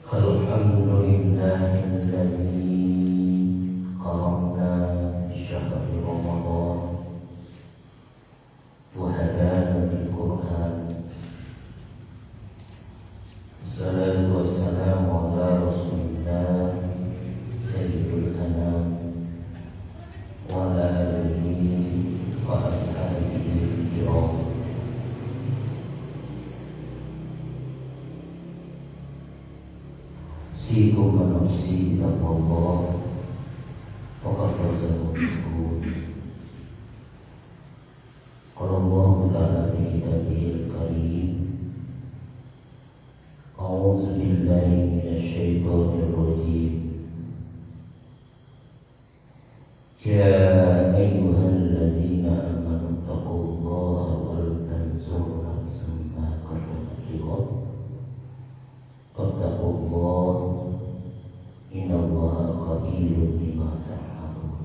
Alhamdulillahilladzi karamna bi syahri Ramadan wa hadana bil Qur'an. Salatu wassalamu ala Rasulillah sayyidil anam wa ala alihi wa ashabihi kiram. Usikum wa nafsi bitaqwallah faqad faza al-muttaqun. Qala Allah ta'ala fi kitabihil karim, a'udzu billahi minasyaitonir rajim. Ya ayyuhalladzina amanu taqullaha wal tanzur nafsum ma qaddamat lighad wattaqullaha innallaha khabirun bima ta'malun.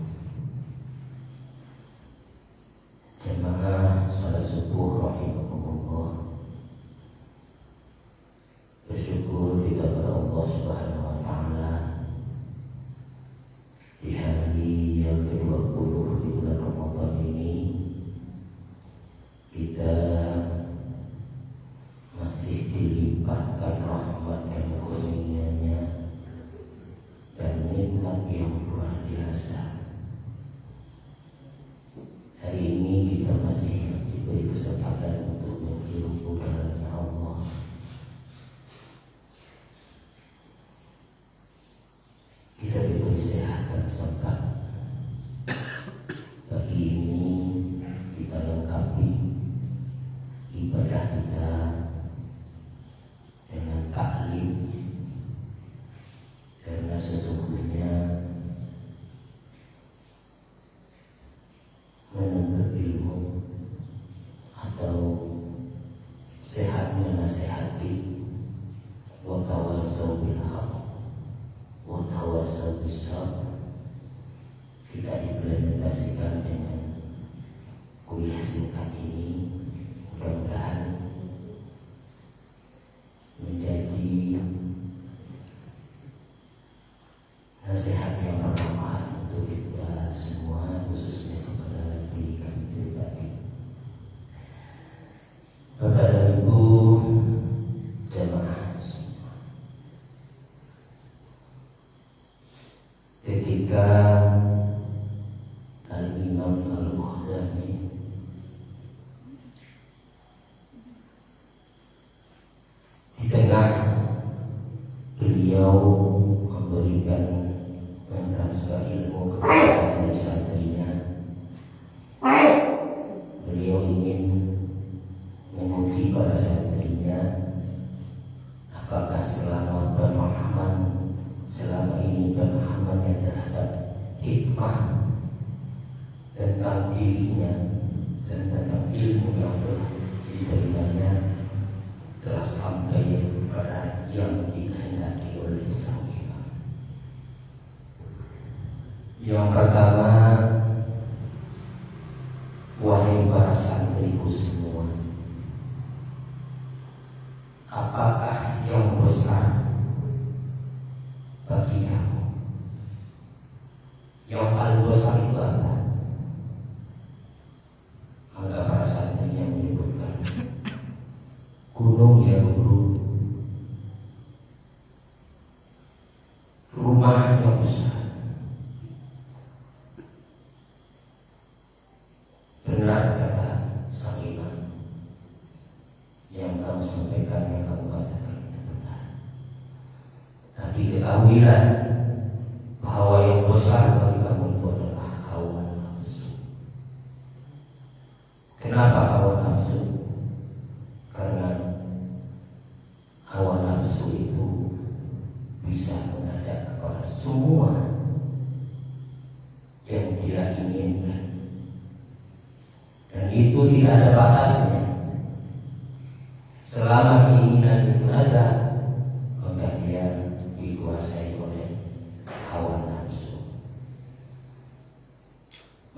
Jamaah salat subuh rahimakumullah, bersyukur kita kepada Allah Subhanahu wa taala di hari yang ke-20 di bulan Ramadan ini kita masih dilimpahkan rahmat dan karunia-Nya dan nikmat yang luar biasa. Hari ini kita masih diberi kesempatan untuk menghirup udara Allah. Kita diberi sehat dan sempat. Pagi ini kita lengkapi ibadah kita dengan taklim, karena sesungguhnya menuntut ilmu atau sehatnya nasihati wa tawassaw bil haqq wa tawassaw bis sabr kita implementasikan dengan kuliah singkat ini. Mudah-mudahan menjadi nasihat yang bermanfaat untuk kita semua, khususnya kepada diri kami pribadi. Bapak dan Ibu jamaah semua, ketika Al-Imam Al-Ghazali di tengah beliau memberikan mentransfer ilmu kepada santri-santrinya, beliau ingin menguji para santrinya apakah selama ini pemahamannya terhadap hikmah tentang dirinya dan tentang ilmu yang telah diterimanya telah sampai pada yang dikehendaki oleh sang Imam. Yang pertama, wahai para santriku semua, apakah yang besar bagi kamu? Yang paling besar itu apa? Maka para santrinya menyebutkan, gunung ya guru, rumah yang besar. Benar kata sang Imam, yang kamu sampaikan, yang kamu katakan itu benar. Tapi ketahuilah bahwa yang besar bagi kamu itu adalah hawa nafsu. Kenapa hawa nafsu? Karena hawa nafsu itu bisa mengajak kepada semua yang dia inginkan, dan itu tidak ada batasnya. Selama keinginan itu ada, maka dia dikuasai oleh hawa nafsu.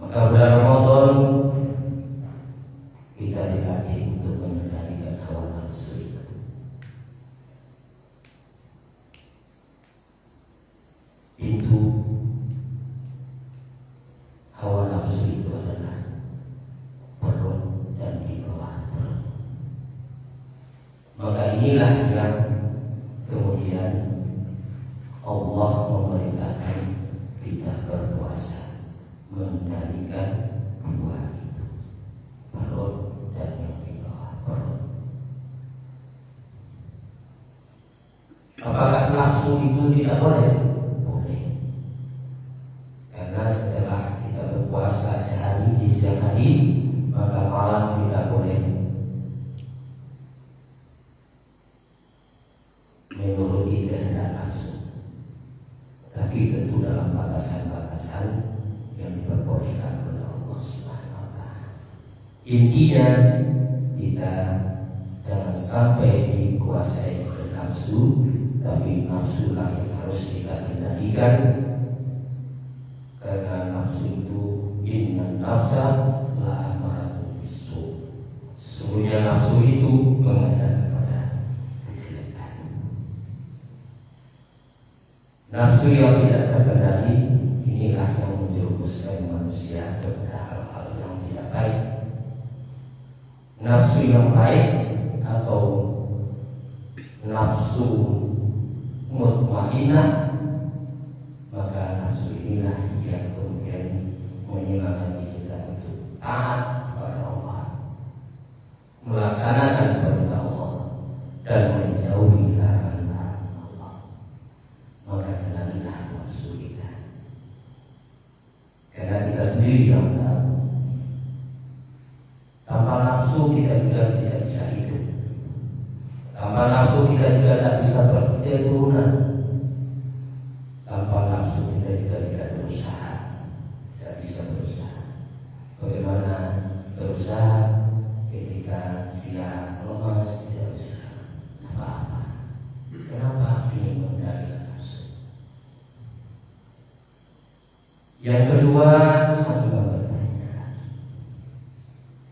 Maka bulan Ramadan kita dilatih untuk mengendalikan hawa nafsu itu. inilah yang kemudian Allah memerintahkan kita berpuasa, mengendalikan dua itu, perut dan yang di bawah perut. Apakah nafsu itu tidak boleh? Boleh. Karena setelah kita berpuasa sehari di siang hari, maka malam tidak boleh menuruti kehendak nafsu, tapi tentu dalam batasan-batasan yang diperbolehkan oleh Allah Subhanahu wa Ta'ala. Intinya kita jangan sampai dikuasai oleh nafsu, tapi nafsu lah yang harus kita kendalikan, karena nafsu itu inna nafsa la amaratun bisu. Sesungguhnya nafsu itu mengajak kepada kejelekan. Nafsu yang tidak terkendali inilah yang menjerumuskan manusia kepada hal-hal yang tidak baik. Nafsu yang baik atau nafsu mutmainnah, maka nafsu inilah yang kemudian menyemangati kita untuk taat kepada Allah, melaksanakan perintah Allah dan menjauhi larangan Allah. Maka kenalilah nafsu kita, karena kita sendiri yang tahu. Tanpa nafsu kita juga tidak bisa hidup. Tanpa nafsu kita juga tidak bisa berketurunan. Tanpa nafsu kita juga tidak berusaha, tidak bisa berusaha. Bagaimana berusaha ketika siang lemas, tidak bisa apa-apa? Kenapa? Ingin mengendalikan nafsu. Yang kedua, saya bertanya,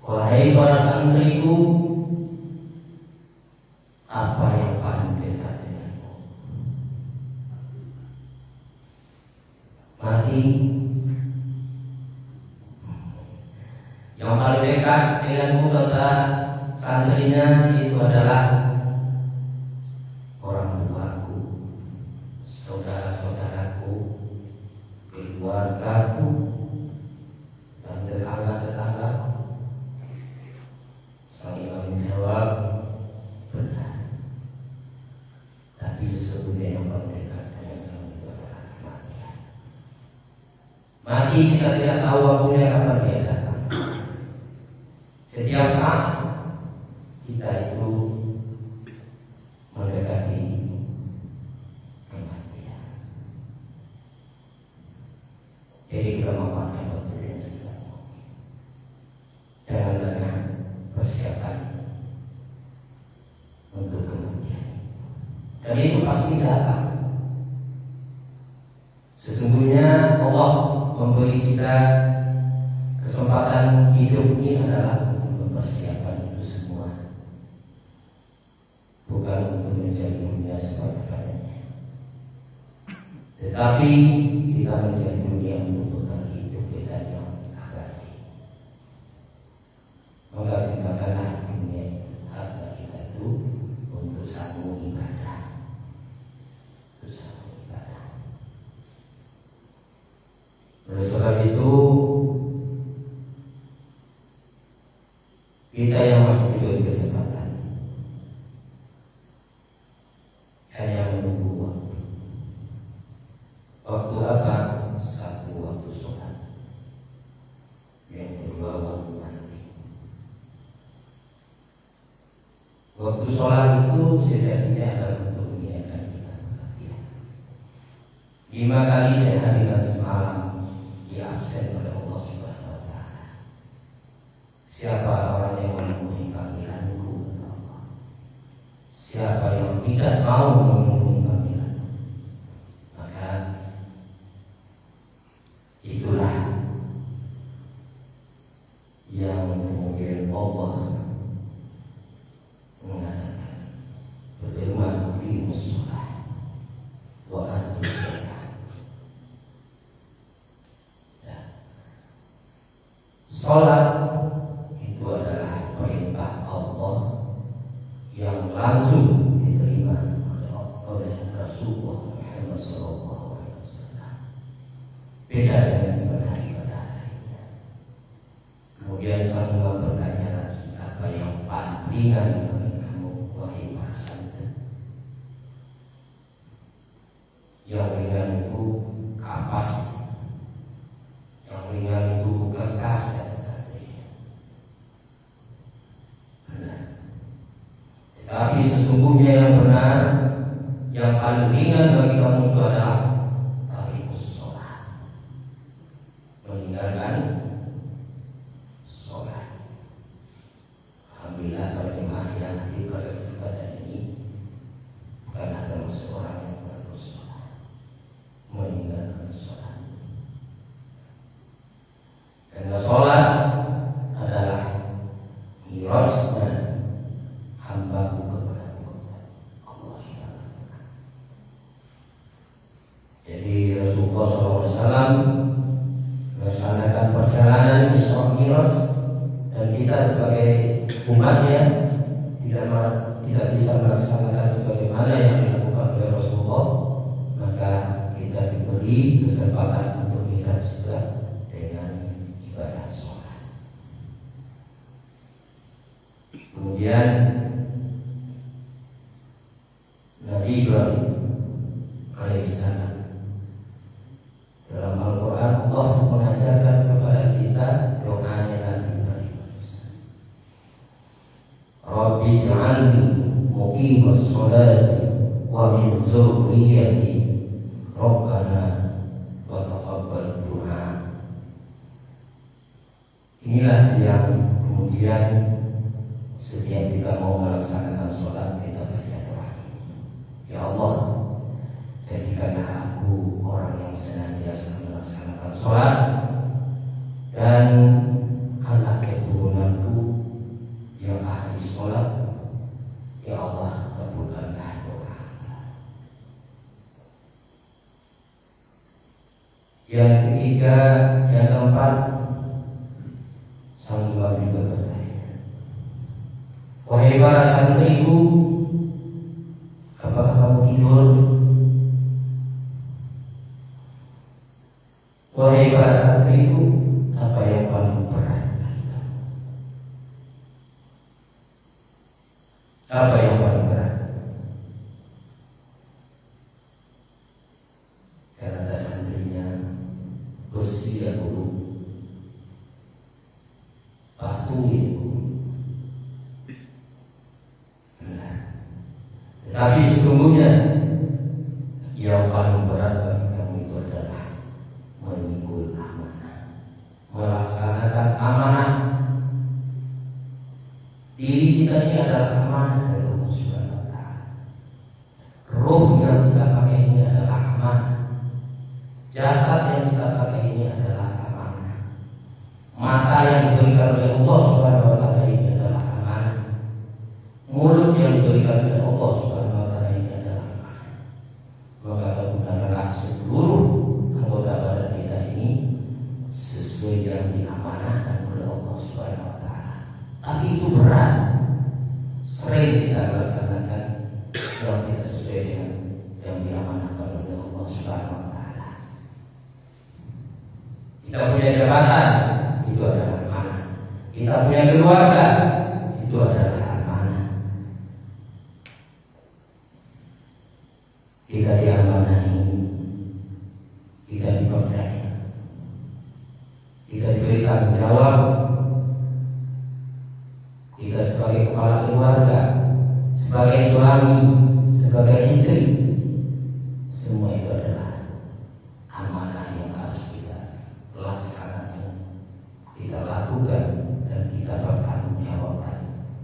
wahai para santriku, apa yang paling dekat denganmu? Mati. Yang paling dekat denganmu, kata santrinya, itu adalah orang tuaku, saudara-saudaraku, keluargaku, dan tetangga-tetanggaku. Sang imam menjawab, benar. Tapi sesungguhnya yang paling dekat dengan kamu itu adalah kematian. Mati kita tidak tahu waktunya kapan dia datang. Setiap saat kita itu mendekati kematian. Jadi kita memanfaatkan waktu yang sebentar. Jangan lengah, persiapan untuk kematian. Dan itu pasti datang. Sesungguhnya Allah memberi kita kesempatan hidup ini adalah untuk mempersiapkan itu semua, bukan untuk mencari dunia sebanyak-banyaknya, tetapi kita mencari dunia untuk bekal hidup kita yang abadi. Maka gunakanlah dunia itu, harta kita itu, untuk sambung ibadah, untuk sambung ibadah. Oleh sebab itu, kita yang masih diberi kesempatan hanya menunggu waktu. Waktu apa? Satu, waktu sholat. Yang kedua, waktu mati. Waktu sholat itu sejatinya adalah untuk mengingatkan kita kematian. 5 kali sehari dan semalam diabsen oleh Allah Subhanahu wa Ta'ala. Siapa orang yang memenuhi panggilanku, kata Allah. Siapa yang tidak mau memenuhi panggilanku, maka itulah yang kemudian Allah mengatakan, berfirman, aqimus shalah wa atuz zakah. Salat itu adalah perintah Allah yang langsung beda dengan ibadah-ibadah lainnya. Kemudian sang imam bertanya lagi, apa yang paling ringan bagi kamu wahai para santri? Yang ringan itu kapas, yang ringan itu kertas dan santrinya. Benar. Tetapi sesungguhnya yang benar, yang paling ringan bagi kamu itu adalah tarikus sholat, meninggalkan sholat. Alhamdulillah para jemaah yang hadir pada kesempatan ini bukanlah termasuk orang yang tarikus sholat, meninggalkan sholat. Karena sholat adalah mirajnya hambaku kepada Allah Subhanahu wa Ta'ala. Jadi Rasulullah SAW melaksanakan perjalanan Isra Mi'raj, dan kita sebagai umatnya tidak bisa melaksanakan sebagaimana yang dilakukan oleh Rasulullah, maka kita diberi kesempatan untuk mi'raj juga dengan ibadah sholat. Kemudian Nabi Ibrahim alaihissalam, dalam Al-Quran Allah mengajarkan kepada kita doanya Nabi Ibrahim alaihissalam. Rabbi ja'alni muqimas sholati wa min dzurriyyati Rabbana wa taqabbal du'a. Inilah yang kemudian setiap kita mau melaksanakan sholat kita baca doa. Ya Allah, jadikanlah aku orang yang senantiasa melaksanakan sholat, dan anak keturunanku yang ahli sholat. Ya Allah, kabulkanlah doa. Yang ketiga, yang keempat, sang imam juga bertanya, wahai para santriku, apakah kamu tidur? Wahai para santriku, apa yang paling berat bagi kamu? Apa yang paling berat? Kata santrinya, besi ya guru, batu ya guru. Benar. Tetapi sesungguhnya yang paling berat bagi kamu itu adalah memikul amanah, melaksanakan amanah. Diri kita ini adalah amanah dari Allah Subhanahu wa Ta'ala. Ruh yang kita pakai ini adalah amanah. Jasad yang kita pakai ini adalah amanah. Mata yang diberikan oleh Allah Subhanahu wa Ta'ala ini adalah amanah. Mulut yang diberikan oleh Allah Subhanahu wa Ta'ala ini adalah amanah. Maka gunakanlah seluruh anggota badan kita ini sesuai yang diamanahkan oleh Allah Subhanahu wa Ta'ala. Tapi itu berat. Sering kita melaksanakan yang tidak sesuai dengan yang diamanahkan oleh Allah Subhanahu wa Ta'ala. Kita punya jabatan, itu adalah amanah. Kita punya keluarga, itu adalah amanah. Kita diamanahi, kita dipercaya, kita diberi tanggung jawab. Kita sebagai kepala keluarga, sebagai suami, sebagai istri, semua itu adalah amanah yang harus kita laksanakan, kita lakukan, dan kita bertanggung jawabkan.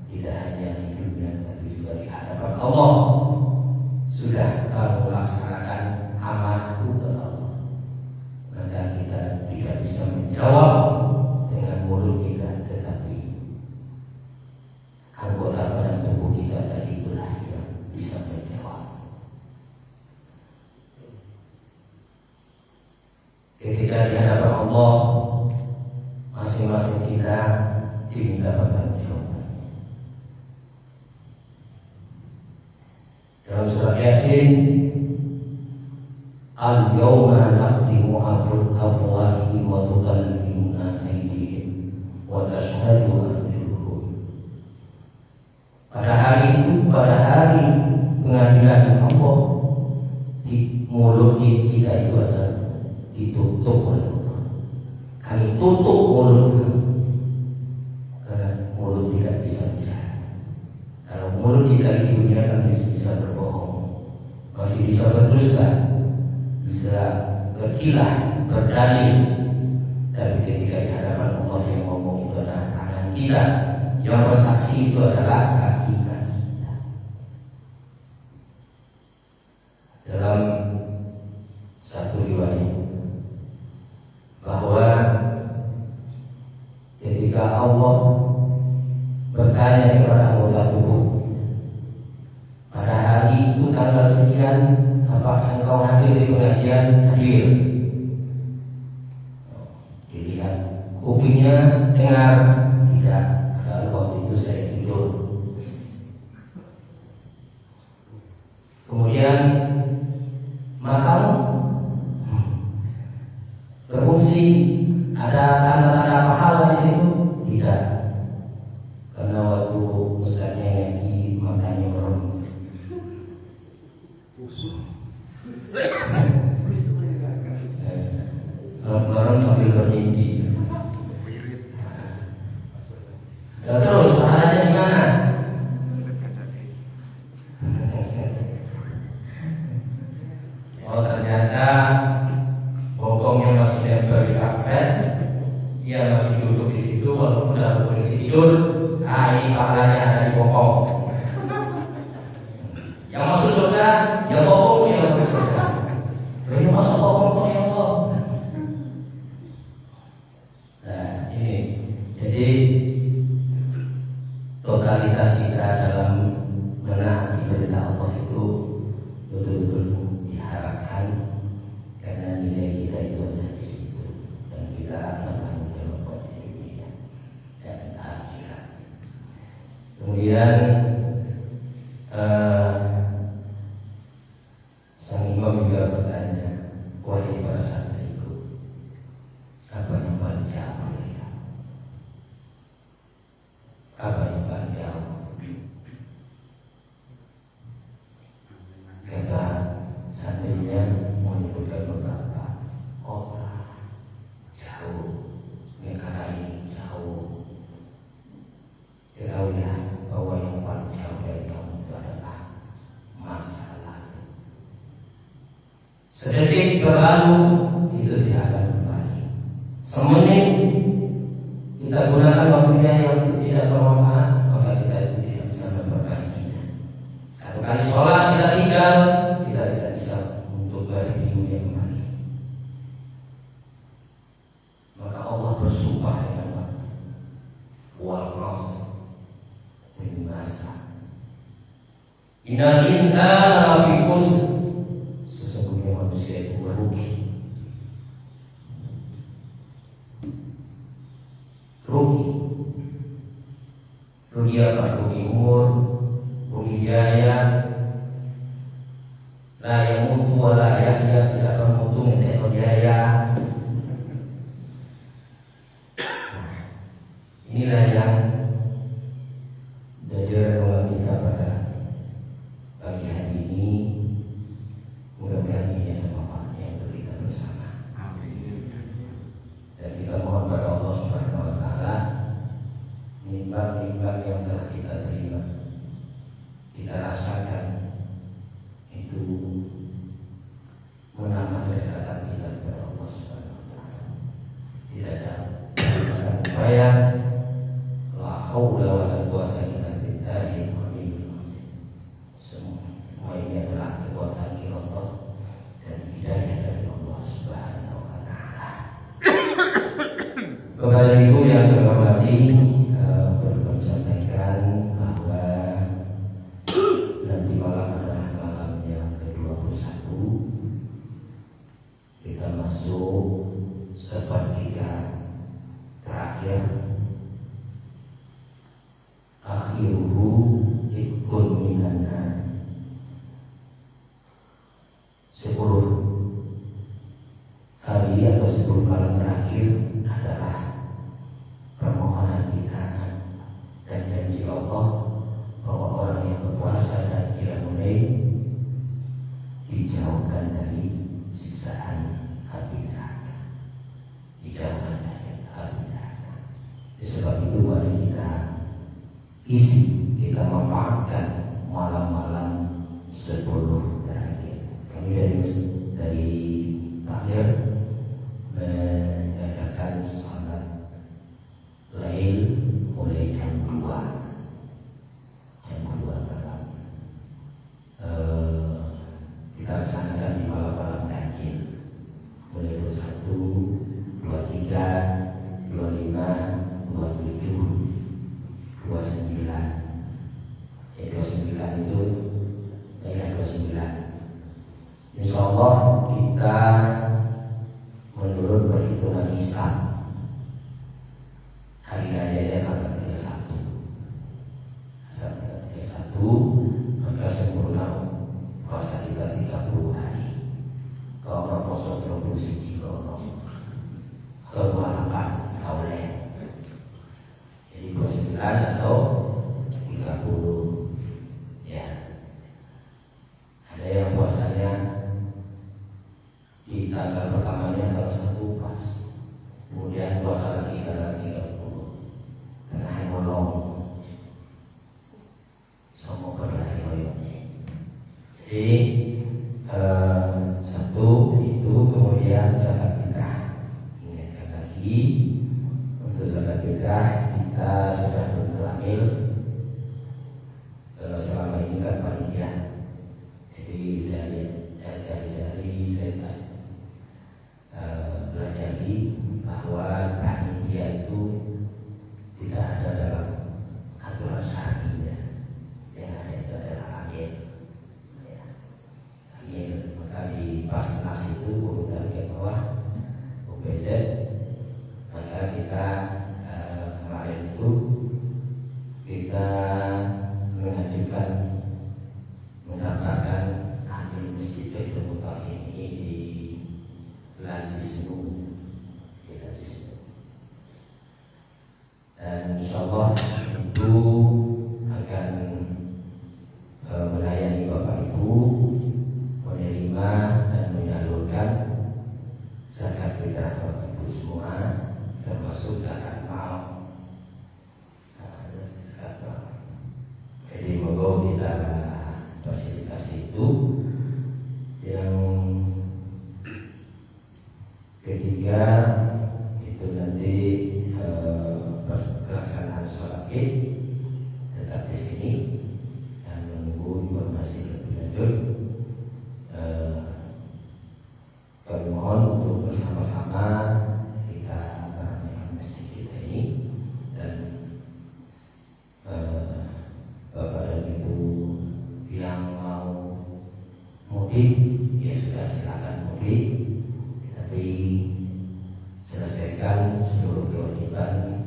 Tidak hanya di dunia, tapi juga di hadapan Allah. Sudah kamu laksanakan amanahku ke Allah, maka kita tidak bisa menjawab dengan mulut kita, tetapi anggota badan tubuh kita tadi itulah yang bisa menjawab. Ketika di hadapan Allah, masing-masing kita diminta bertanggung jawab. Dalam surat Yasin, al-yawma tuqatti'u afwahihim wa tukallimuna aydihim wa tashhadu arjuluhum. Pada hari itu, pada hari pengadilan Allah, di mulut kita itu adalah ditutup oleh Allah. Kami tutup mulut kami karena mulut tidak bisa bicara. Kalau mulut kita di dunia kan bisa berbohong, masih bisa berdusta, bisa berkilah, berdalil. Tapi ketika di hadapan Allah yang ngomong itu adalah tangan kita, yang bersaksi itu adalah kaki kita. Dalam satu riwayat bahwa ketika Allah bertanya kepada anggota tubuh, pada hari itu tanggal sekian, apakah engkau hadir di pengajian? Hadir. Dilihat kupingnya dengar, tidak. Padahal waktu itu saya tidur. Kemudian matamu berfungsi, ada tanda-tanda pahala di situ? Tidak, karena waktu ustaznya ngaji matanya merem. Merem sambil bermimpi. Ya, terus pahalanya di mana? Oh, ternyata bokongnya masih nempel di karpet, dia masih duduk di situ walaupun dalam kondisi tidur. Ini pahalanya ada di bokong. Yang masuk surga, ya bokong yang masuk surga. Yang masuk bokong tuh ya Allah. Nah ini, jadi totalitas kita dalam menaati perintah Allah itu betul-betul diharapkan, karena nilai kita itu ada di situ dan kita bertanggung jawab pada dunia dan akhirat. Kemudian sang imam juga bertanya, wahai para santriku, apa yang paling jauh mereka? Apa yang paling jauh? Kata santrinya menyebutkan beberapa kota jauh, negara ini jauh. Ketahuilah bahwa yang paling jauh dari kamu itu adalah masa lalu. Sedetik berlalu itu tidak akan kembali. Semenit kita gunakan waktunya yang tidak bermanfaat, maka kita itu tidak bisa memperbaikinya. Satu kali sholat kita tinggal, kita tidak bisa untuk berhubungnya kembali. Maka Allah bersumpah dengan waktu, wal asr, demi masa. Innal insana lafi khusr, sesungguhnya manusia itu merugi. Rugi apa? Rugi umur, rugi biaya. La yamutu wa la yahya, tidak bermutu ngetek biaya. Inilah yang jadi renungan kita pada pagi hari ini. Mudah-mudahan ini ada manfaatnya untuk kita bersama. Dan kita mohon pada Allah Subhanahu wa taala, nikmat-nikmat yang telah kita terima, kita rasakan, itu menambah kedekatan kita kepada Allah Subhanahu wa taala. Tidak ada upaya, la haula wa la quwwata illa billahil aliyyil azim. Semua ini adalah kekuatan irodah dan hidayah dari Allah Subhanahu wa taala. Kepada ibu yang terhormati, perlu sampaikan bahwa nanti malam adalah malam yang ke-21. Kita masuk sepertiga terakhir. Akhiruhu itkun minannar. 10 isi, kita manfaatkan malam-malam 10 terakhir. Kami dari takmir mengadakan salat lail mulai jam 2 malam. Kita laksanakan di malam-malam ganjil mulai 21, 23, 25, 27, 29. 29 itu ya 29. Insya Allah kita menurut perhitungan hisab hari raya tanggal 31. Tanggal 31 maka sempurna puasa kita 30 hari. Kalau mau puasa 30 siji kalau atau 28 boleh. Jadi 29 atau 30 ya. Ada yang puasanya di tanggal pertamanya tanggal 1 pas, kemudian puasa lagi tanggal 30 tengah bolong sama pada hari raya. Jadi satu itu, kemudian zakat fitrah. Ingatkan lagi untuk zakat fitrah kita sudah beramil. Kalau selama ini kan panitia, jadi saya lihat dari saya pelajari bahwa panitia itu tidak ada dalam aturan syar'inya. Yang ada itu adalah amil. Ya. Amil, maka di Basnas itu urutan ke bawah UPZ, maka kita kemarin itu kita mengajukan mendaftarkan amil masjid Baitul Mutaqin ini di Lazisnu, dan insyaallah itu akan melayani Bapak Ibu menerima dan menyalurkan zakat fitrah Bapak Ibu semua, termasuk zakat mal. Jadi moga kita fasilitasi itu. Yang ketiga itu nanti pelaksanaan sholat Id tetap di sini dan menunggu informasi lebih lanjut. Kami mohon untuk bersama-sama kita meramaikan masjid kita ini, dan Bapak dan Ibu yang mau mudik ya sudah silakan mudik, tapi selesaikan seluruh kewajiban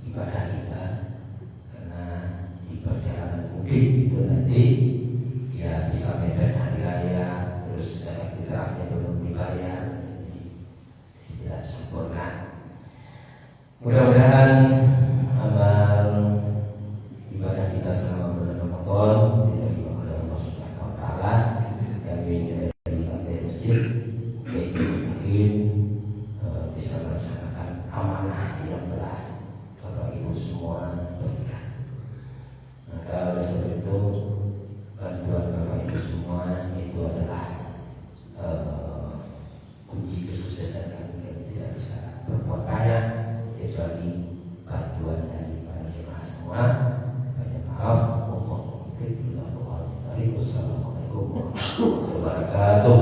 ibadah kita, karena di perjalanan mudik itu nanti ya bisa mepet hari raya, terus zakat fitrahnya belum dibayar, jadi tidak sempurna. Mudah-mudahan amal ibadah kita selama bulan Ramadan diterima oleh Allah Subhanahu wa taala. Kami dari Takmir Masjid Baitul Mutaqin bisa melaksanakan amanah yang telah Bapak Ibu semua berikan. Maka oleh sebab itu bantuan Bapak Ibu semua itu adalah kunci kesuksesan kami. Kami tidak bisa berbuat banyak kecuali bantuan dari para jemaah semua. Banyak maaf. Wassalamualaikum warahmatullahi wabarakatuh.